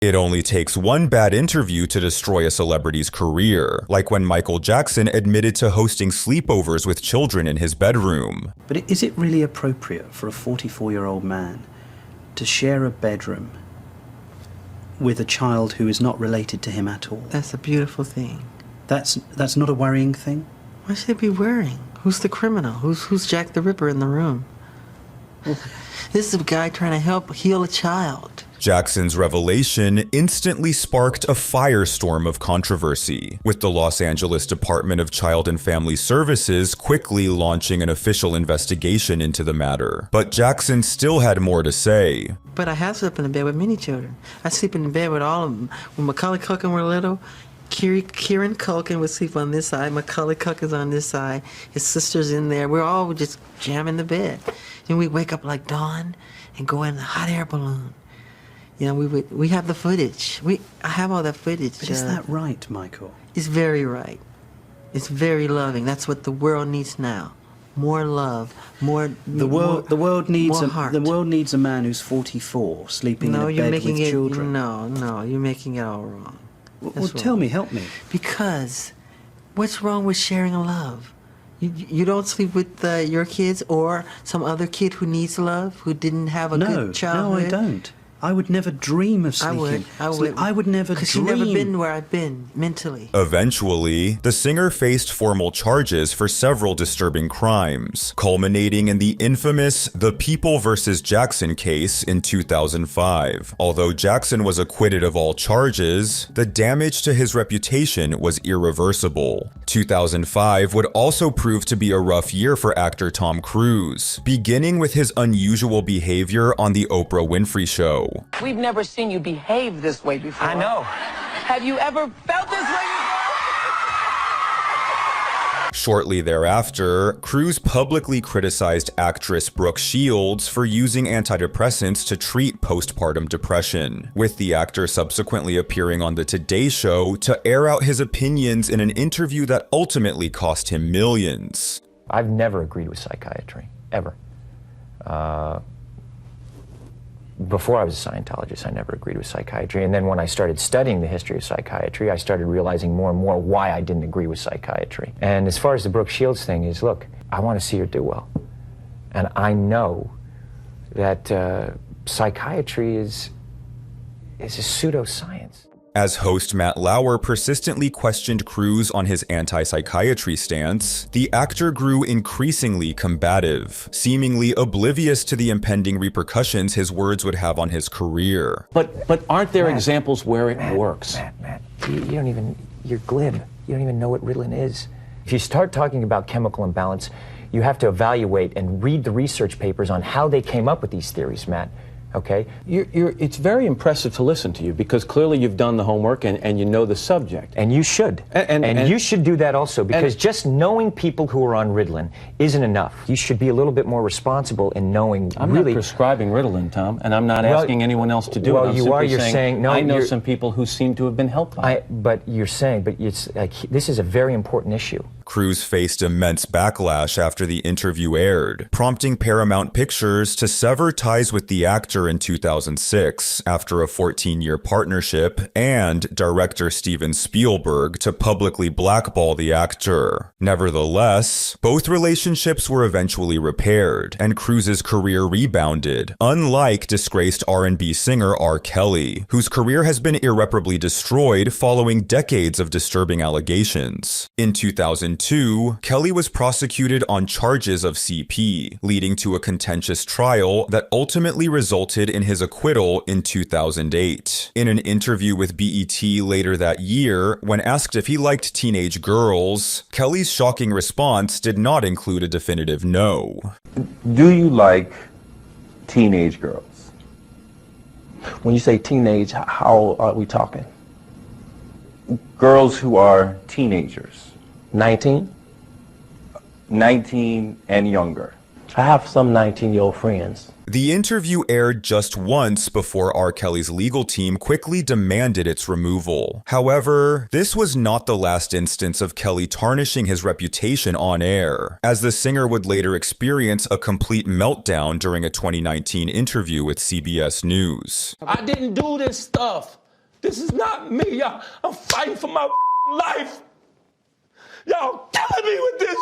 It only takes one bad interview to destroy a celebrity's career, like when Michael Jackson admitted to hosting sleepovers with children in his bedroom. But is it really appropriate for a 44-year-old man to share a bedroom with a child who is not related to him at all? That's a beautiful thing. That's not a worrying thing? Why should it be worrying? Who's the criminal? Who's Jack the Ripper in the room? This is a guy trying to help heal a child. Jackson's revelation instantly sparked a firestorm of controversy, with the Los Angeles Department of Child and Family Services quickly launching an official investigation into the matter. But Jackson still had more to say. But I have slept in a bed with many children. I sleep in the bed with all of them. When Macaulay Culkin were little, Kieran Culkin would sleep on this side, Macaulay Culkin's on this side, his sister's in there. We're all just jamming the bed. Then we wake up like dawn and go in a hot air balloon. You know, we have the footage. I have all that footage. But is that right, Michael? It's very right. It's very loving. That's what the world needs now. More love, more. The world needs heart. The world needs a man who's 44 sleeping in a bed with children. No, you're making it all wrong. Well, tell me, help me. Because what's wrong with sharing a love? You don't sleep with your kids or some other kid who needs love, who didn't have a good childhood? No, I don't. I would never dream of sleeping. I would never dream. Because you've never been where I've been, mentally. Eventually, the singer faced formal charges for several disturbing crimes, culminating in the infamous The People vs. Jackson case in 2005. Although Jackson was acquitted of all charges, the damage to his reputation was irreversible. 2005 would also prove to be a rough year for actor Tom Cruise, beginning with his unusual behavior on The Oprah Winfrey Show. We've never seen you behave this way before. I know. Have you ever felt this way before? Shortly thereafter, Cruise publicly criticized actress Brooke Shields for using antidepressants to treat postpartum depression, with the actor subsequently appearing on The Today Show to air out his opinions in an interview that ultimately cost him millions. I've never agreed with psychiatry, ever. Before I was a Scientologist, I never agreed with psychiatry. And then when I started studying the history of psychiatry, I started realizing more and more why I didn't agree with psychiatry. And as far as the Brooke Shields thing is, look, I want to see her do well. And I know that psychiatry is a pseudoscience. As host Matt Lauer persistently questioned Cruise on his anti-psychiatry stance, the actor grew increasingly combative, seemingly oblivious to the impending repercussions his words would have on his career. But aren't there examples where it works? Matt, you're glib. You don't even know what Ritalin is. If you start talking about chemical imbalance, you have to evaluate and read the research papers on how they came up with these theories, Matt. Okay? It's very impressive to listen to you because clearly you've done the homework and you know the subject. And you should. And you should do that also because just knowing people who are on Ritalin isn't enough. You should be a little bit more responsible in knowing I'm really... not prescribing Ritalin, Tom, and I'm not asking anyone else to do it. Well, you are. You're saying... No, I know some people who seem to have been helped by it. But you're saying... But it's like, this is a very important issue. Cruise faced immense backlash after the interview aired, prompting Paramount Pictures to sever ties with the actor in 2006 after a 14-year partnership, and director Steven Spielberg to publicly blackball the actor. Nevertheless, both relationships were eventually repaired, and Cruise's career rebounded, unlike disgraced R&B singer R. Kelly, whose career has been irreparably destroyed following decades of disturbing allegations. In 2002, Kelly was prosecuted on charges of CP, leading to a contentious trial that ultimately resulted in his acquittal in 2008. In an interview with BET later that year, when asked if he liked teenage girls, Kelly's shocking response did not include a definitive no. Do you like teenage girls? When you say teenage, how are we talking? Girls who are teenagers. 19? 19 and younger. I have some 19-year-old friends. The interview aired just once before R. Kelly's legal team quickly demanded its removal. However, this was not the last instance of Kelly tarnishing his reputation on air, as the singer would later experience a complete meltdown during a 2019 interview with CBS News. I didn't do this stuff. This is not me, y'all. I'm fighting for my life. Y'all killing me with this.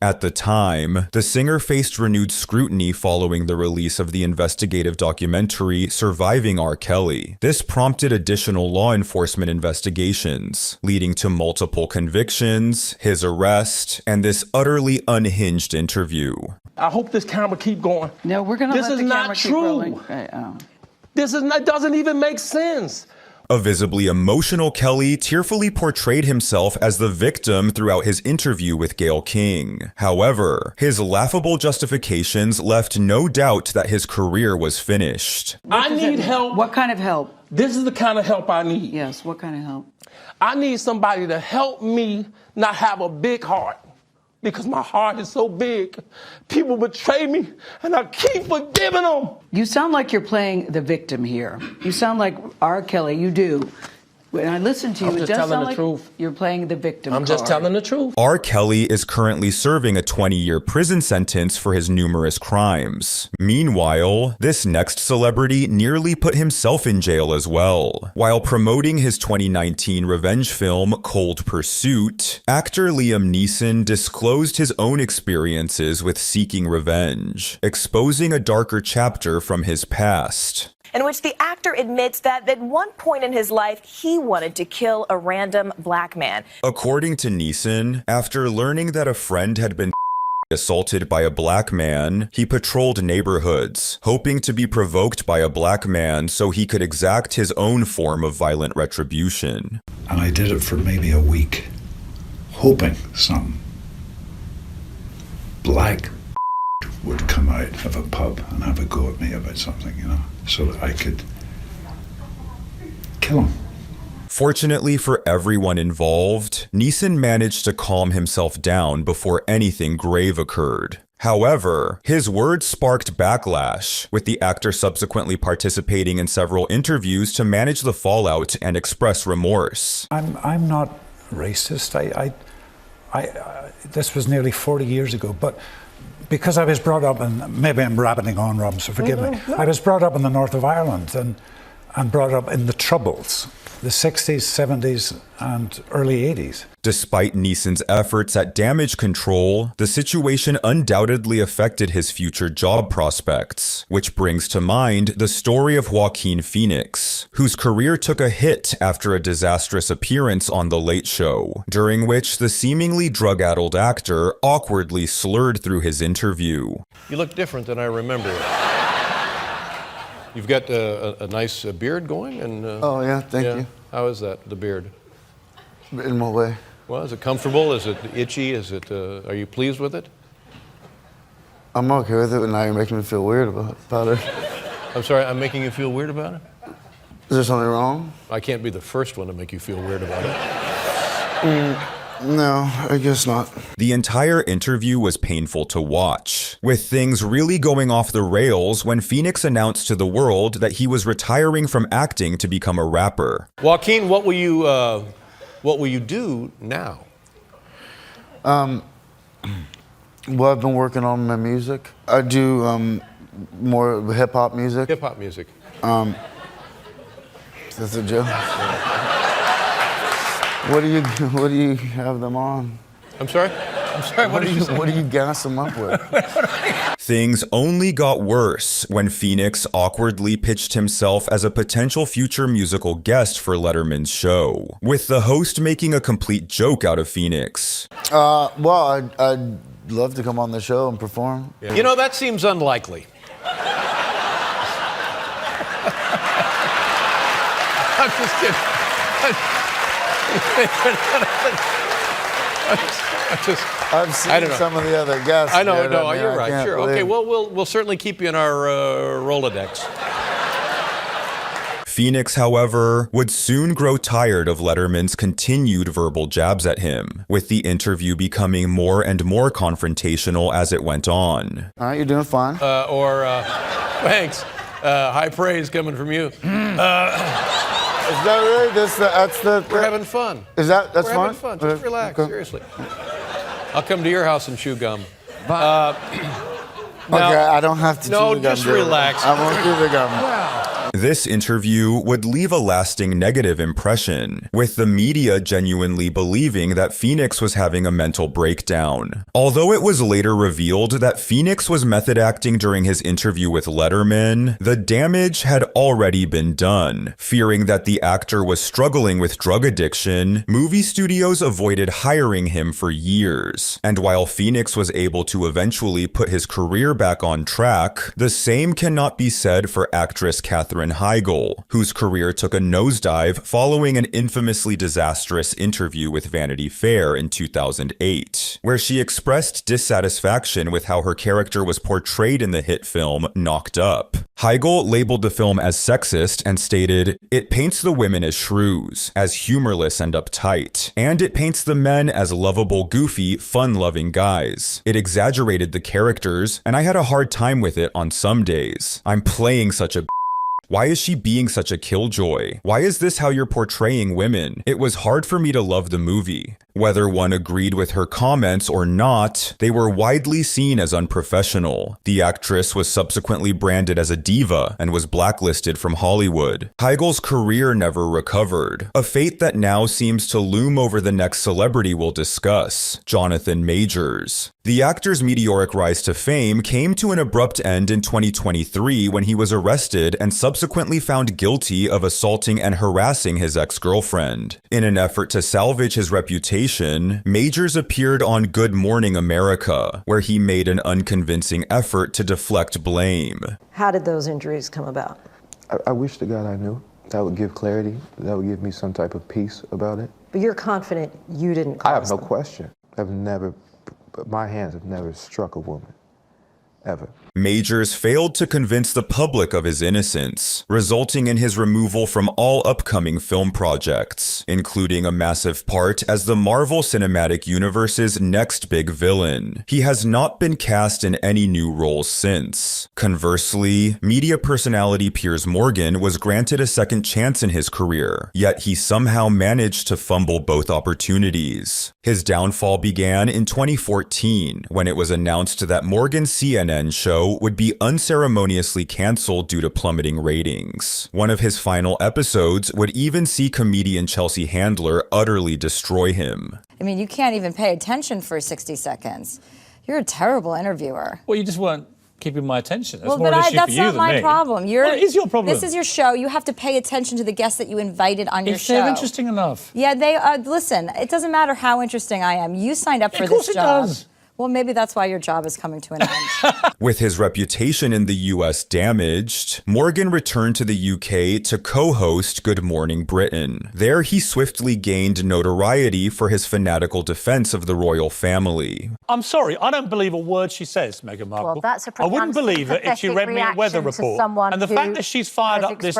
At the time, the singer faced renewed scrutiny following the release of the investigative documentary Surviving R. Kelly. This prompted additional law enforcement investigations, leading to multiple convictions, his arrest, and this utterly unhinged interview. I hope this camera keep going. No, we're going to let the camera keep rolling. This is not true. This is not, doesn't even make sense. A visibly emotional Kelly tearfully portrayed himself as the victim throughout his interview with Gayle King. However, his laughable justifications left no doubt that his career was finished. I need help. What kind of help? This is the kind of help I need. Yes, what kind of help? I need somebody to help me not have a big heart. Because my heart is so big. People betray me, and I keep forgiving them. You sound like you're playing the victim here. You sound like R. Kelly, you do. When I listen to you, I'm it just does telling sound the like truth. You're playing the victim I'm just card. telling the truth. R. Kelly is currently serving a 20-year prison sentence for his numerous crimes. Meanwhile, this next celebrity nearly put himself in jail as well. While promoting his 2019 revenge film Cold Pursuit, actor Liam Neeson disclosed his own experiences with seeking revenge, exposing a darker chapter from his past. In which the actor admits that at one point in his life, he wanted to kill a random black man. According to Neeson, after learning that a friend had been assaulted by a black man, he patrolled neighborhoods, hoping to be provoked by a black man so he could exact his own form of violent retribution. And I did it for maybe a week, hoping some black would come out of a pub and have a go at me about something, you know, so that I could kill him. Fortunately for everyone involved, Neeson managed to calm himself down before anything grave occurred. However, his words sparked backlash, with the actor subsequently participating in several interviews to manage the fallout and express remorse. I'm not racist. This was nearly 40 years ago, but because I was brought up in, maybe I'm rabbiting on, Rob, so forgive me. I was brought up in the north of Ireland and brought up in the Troubles, the 60s, 70s, and early 80s. Despite Neeson's efforts at damage control, the situation undoubtedly affected his future job prospects, which brings to mind the story of Joaquin Phoenix, whose career took a hit after a disastrous appearance on The Late Show, during which the seemingly drug-addled actor awkwardly slurred through his interview. You look different than I remember. You've got a nice beard going, and oh yeah, thank you. How is that, the beard? In what way? Well, is it comfortable? Is it itchy? Is it? Are you pleased with it? I'm okay with it, but now you're making me feel weird about it. I'm sorry, I'm making you feel weird about it? Is there something wrong? I can't be the first one to make you feel weird about it. No, I guess not. The entire interview was painful to watch, with things really going off the rails when Phoenix announced to the world that he was retiring from acting to become a rapper. Joaquin, what will you do now? Well, I've been working on my music. I do more hip-hop music. Hip-hop music. That's a joke. What do you have them on? I'm sorry? I'm sorry, what do you gas them up with? Things only got worse when Phoenix awkwardly pitched himself as a potential future musical guest for Letterman's show, with the host making a complete joke out of Phoenix. Well, I'd love to come on the show and perform. Yeah. You know, that seems unlikely. I'm just kidding. I've seen some of the other guests. I know, no, you're right. Sure. Okay, well, we'll certainly keep you in our Rolodex. Phoenix, however, would soon grow tired of Letterman's continued verbal jabs at him, with the interview becoming more and more confrontational as it went on. All right, you're doing fine. Thanks. High praise coming from you. Is that really? That's the. We're having fun. Is that's fun? We're having fun. Just relax. Okay. Seriously. I'll come to your house and chew gum. Okay, I don't have to chew the gum. No, just relax. I won't chew the gum. Wow. This interview would leave a lasting negative impression, with the media genuinely believing that Phoenix was having a mental breakdown. Although it was later revealed that Phoenix was method acting during his interview with Letterman, the damage had already been done. Fearing that the actor was struggling with drug addiction, movie studios avoided hiring him for years. And while Phoenix was able to eventually put his career back on track, the same cannot be said for actress Katherine Heigl, whose career took a nosedive following an infamously disastrous interview with Vanity Fair in 2008, where she expressed dissatisfaction with how her character was portrayed in the hit film Knocked Up. Heigl labeled the film as sexist and stated, "It paints the women as shrews, as humorless and uptight, and it paints the men as lovable, goofy, fun-loving guys. It exaggerated the characters, and I had a hard time with it on some days. I'm playing such a Why is she being such a killjoy? Why is this how you're portraying women? It was hard for me to love the movie." Whether one agreed with her comments or not, they were widely seen as unprofessional. The actress was subsequently branded as a diva and was blacklisted from Hollywood. Heigl's career never recovered, a fate that now seems to loom over the next celebrity we'll discuss, Jonathan Majors. The actor's meteoric rise to fame came to an abrupt end in 2023 when he was arrested and subsequently found guilty of assaulting and harassing his ex-girlfriend. In an effort to salvage his reputation, Majors appeared on Good Morning America, where he made an unconvincing effort to deflect blame. How did those injuries come about? I wish to God I knew. That would give clarity. That would give me some type of peace about it. But you're confident you didn't cause I have no them. question. My hands have never struck a woman. Ever. Majors failed to convince the public of his innocence, resulting in his removal from all upcoming film projects, including a massive part as the Marvel Cinematic Universe's next big villain. He has not been cast in any new roles since. Conversely, media personality Piers Morgan was granted a second chance in his career, yet he somehow managed to fumble both opportunities. His downfall began in 2014, when it was announced that Morgan's CNN show would be unceremoniously canceled due to plummeting ratings. One of his final episodes would even see comedian Chelsea Handler utterly destroy him. I mean, you can't even pay attention for 60 seconds. You're a terrible interviewer. Well, you just weren't keeping my attention. That's Well, more but an issue that's for you not than my me. problem. Well, it is your problem. This is your show. You have to pay attention to the guests that you invited on your If show. they're interesting enough. Yeah, they listen, it doesn't matter how interesting I am. You signed up for this job. Of course it does. Well, maybe that's why your job is coming to an end. With his reputation in the US damaged, Morgan returned to the UK to co-host Good Morning Britain. There he swiftly gained notoriety for his fanatical defense of the royal family. I'm sorry, I don't believe a word she says, Meghan Markle. Well, that's a I wouldn't believe it if she read me a weather report. And the fact that she's fired up this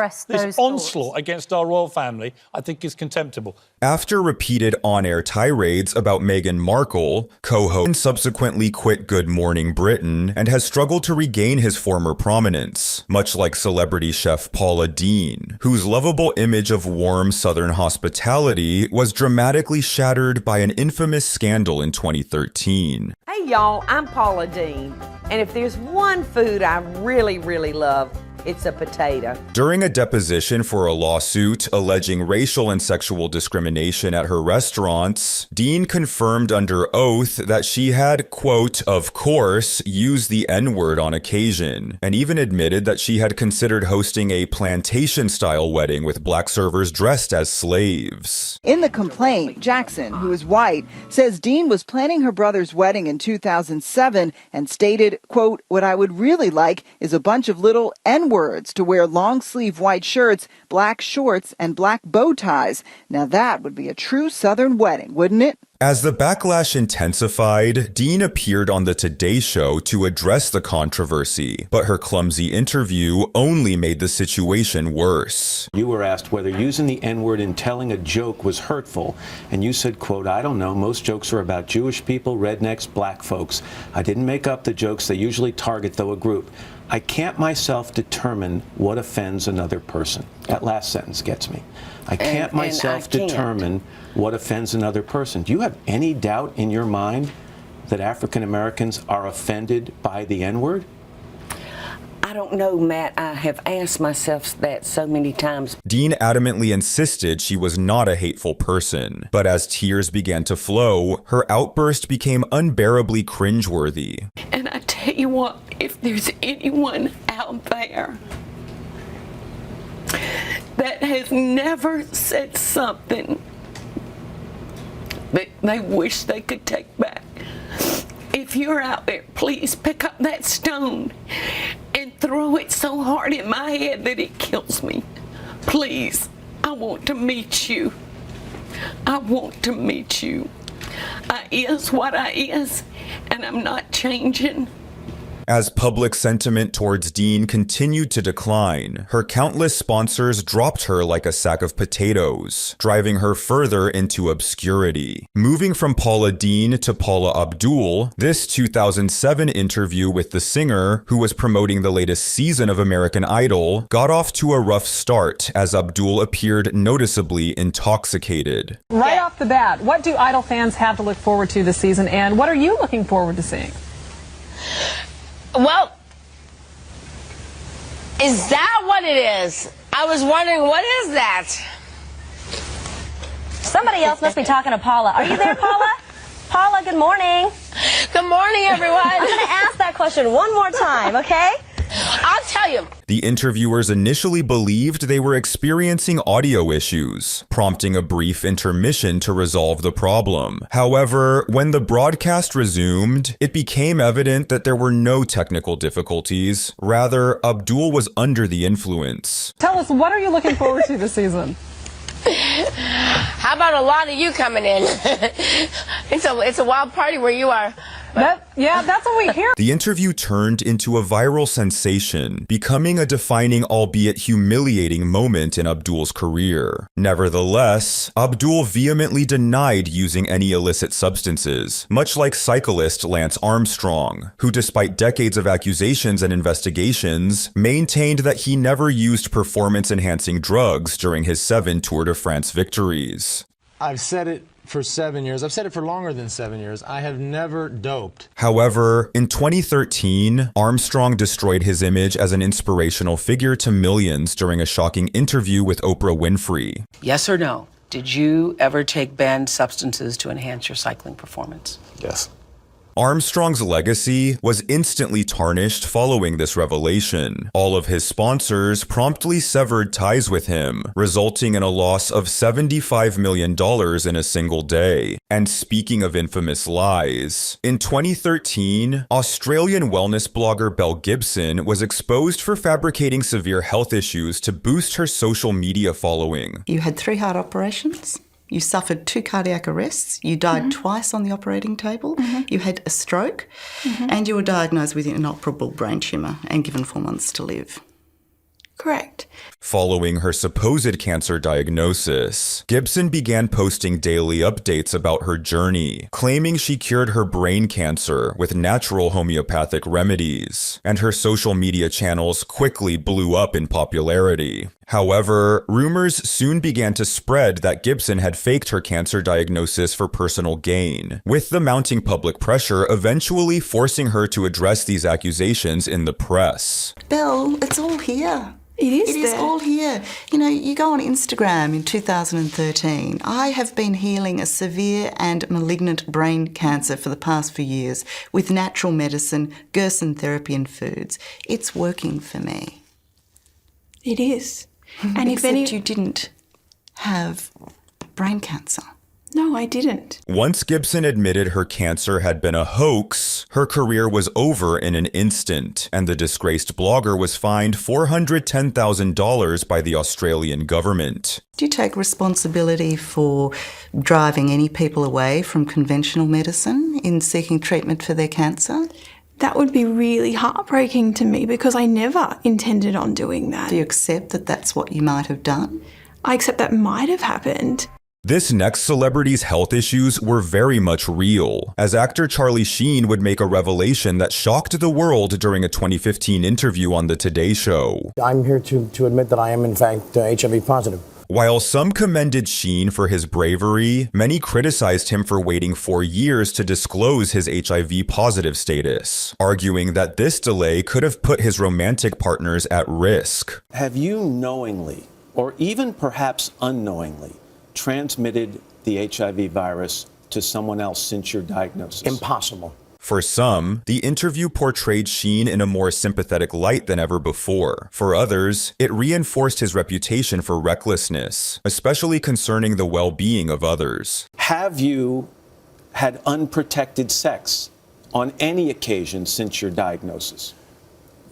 onslaught against our royal family, I think is contemptible. After repeated on-air tirades about Meghan Markle, co-host subsequently quit Good Morning Britain and has struggled to regain his former prominence, much like celebrity chef Paula Deen, whose lovable image of warm Southern hospitality was dramatically shattered by an infamous scandal in 2013. Hey y'all, I'm Paula Deen, and if there's one food I really, really love, it's a potato. During a deposition for a lawsuit alleging racial and sexual discrimination at her restaurants, Dean confirmed under oath that she had, quote, of course, used the N-word on occasion, and even admitted that she had considered hosting a plantation-style wedding with black servers dressed as slaves. In the complaint, Jackson, who is white, says Dean was planning her brother's wedding in 2007 and stated, quote, what I would really like is a bunch of little N-words to wear long-sleeve white shirts, black shorts, and black bow ties. Now that would be a true Southern wedding, wouldn't it? As the backlash intensified, Dean appeared on the Today Show to address the controversy, but her clumsy interview only made the situation worse. You were asked whether using the N-word in telling a joke was hurtful, and you said, quote, I don't know, most jokes are about Jewish people, rednecks, black folks. I didn't make up the jokes, they usually target, though, a group. I can't myself determine what offends another person. That last sentence gets me. I can't myself determine what offends another person. Do you have any doubt in your mind that African Americans are offended by the N-word? I don't know, Matt. I have asked myself that so many times. Dean adamantly insisted she was not a hateful person, but as tears began to flow, her outburst became unbearably cringeworthy. And I tell you what, if there's anyone out there that has never said something that they wish they could take back, if you're out there, please pick up that stone and throw it so hard in my head that it kills me. Please, I want to meet you. I want to meet you. I is what I is, and I'm not changing. As public sentiment towards Dean continued to decline, her countless sponsors dropped her like a sack of potatoes, driving her further into obscurity. Moving from Paula Deen to Paula Abdul, this 2007 interview with the singer, who was promoting the latest season of American Idol, got off to a rough start as Abdul appeared noticeably intoxicated. Right off the bat, what do Idol fans have to look forward to this season, and what are you looking forward to seeing? Well, is that what it is? I was wondering, what is that? Somebody else must be talking to Paula. Are you there, Paula? Paula, good morning. Good morning, everyone. I'm going to ask that question one more time, okay? I'll tell you. The interviewers initially believed they were experiencing audio issues, prompting a brief intermission to resolve the problem. However, when the broadcast resumed, it became evident that there were no technical difficulties. Rather, Abdul was under the influence. Tell us, what are you looking forward to this season? How about a lot of you coming in? It's a wild party where you are. Yeah, that's what we hear. The interview turned into a viral sensation, becoming a defining, albeit humiliating, moment in Abdul's career. Nevertheless, Abdul vehemently denied using any illicit substances, much like cyclist Lance Armstrong, who, despite decades of accusations and investigations, maintained that he never used performance-enhancing drugs during his 7 Tour de France victories. I've said it for 7 years. I've said it for longer than 7 years. I have never doped. However, in 2013, Armstrong destroyed his image as an inspirational figure to millions during a shocking interview with Oprah Winfrey. Yes or no? Did you ever take banned substances to enhance your cycling performance? Yes. Armstrong's legacy was instantly tarnished following this revelation. All of his sponsors promptly severed ties with him, resulting in a loss of $75 million in a single day. And speaking of infamous lies, in 2013, Australian wellness blogger Belle Gibson was exposed for fabricating severe health issues to boost her social media following. You had 3 heart operations. You suffered 2 cardiac arrests, you died twice on the operating table, you had a stroke, and you were diagnosed with an inoperable brain tumour and given 4 months to live. Correct. Following her supposed cancer diagnosis, Gibson began posting daily updates about her journey, claiming she cured her brain cancer with natural homeopathic remedies, and her social media channels quickly blew up in popularity. However, rumors soon began to spread that Gibson had faked her cancer diagnosis for personal gain, with the mounting public pressure eventually forcing her to address these accusations in the press. Belle, it's all here. It is It is all here. You know, you go on Instagram in 2013. I have been healing a severe and malignant brain cancer for the past few years with natural medicine, Gerson therapy and foods. It's working for me. It is. And except you didn't have brain cancer. No, I didn't. Once Gibson admitted her cancer had been a hoax, her career was over in an instant, and the disgraced blogger was fined $410,000 by the Australian government. Do you take responsibility for driving any people away from conventional medicine in seeking treatment for their cancer? That would be really heartbreaking to me because I never intended on doing that. Do you accept that that's what you might have done? I accept that might have happened. This next celebrity's health issues were very much real, as actor Charlie Sheen would make a revelation that shocked the world during a 2015 interview on The Today Show. I'm here to admit that I am in fact HIV positive. While some commended Sheen for his bravery, many criticized him for waiting 4 years to disclose his HIV-positive status, arguing that this delay could have put his romantic partners at risk. Have you knowingly, or even perhaps unknowingly, transmitted the HIV virus to someone else since your diagnosis? Impossible. For some, the interview portrayed Sheen in a more sympathetic light than ever before. For others, it reinforced his reputation for recklessness, especially concerning the well-being of others. Have you had unprotected sex on any occasion since your diagnosis?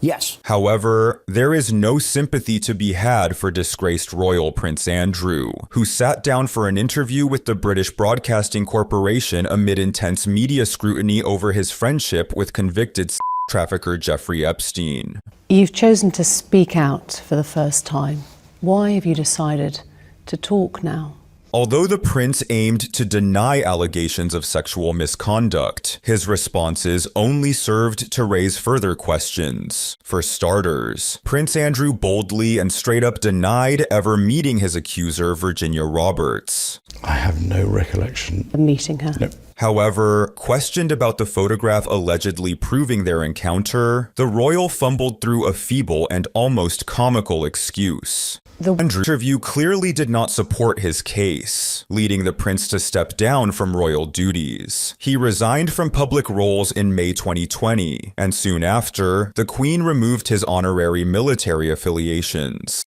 Yes. However, there is no sympathy to be had for disgraced royal Prince Andrew, who sat down for an interview with the British Broadcasting Corporation amid intense media scrutiny over his friendship with convicted trafficker Jeffrey Epstein. You've chosen to speak out for the first time. Why have you decided to talk now? Although the prince aimed to deny allegations of sexual misconduct, his responses only served to raise further questions. For starters, Prince Andrew boldly and straight up denied ever meeting his accuser, Virginia Roberts. I have no recollection of meeting her. No. However, questioned about the photograph allegedly proving their encounter, the royal fumbled through a feeble and almost comical excuse. The interview clearly did not support his case, leading the prince to step down from royal duties. He resigned from public roles in May 2020, and soon after, the Queen removed his honorary military affiliations.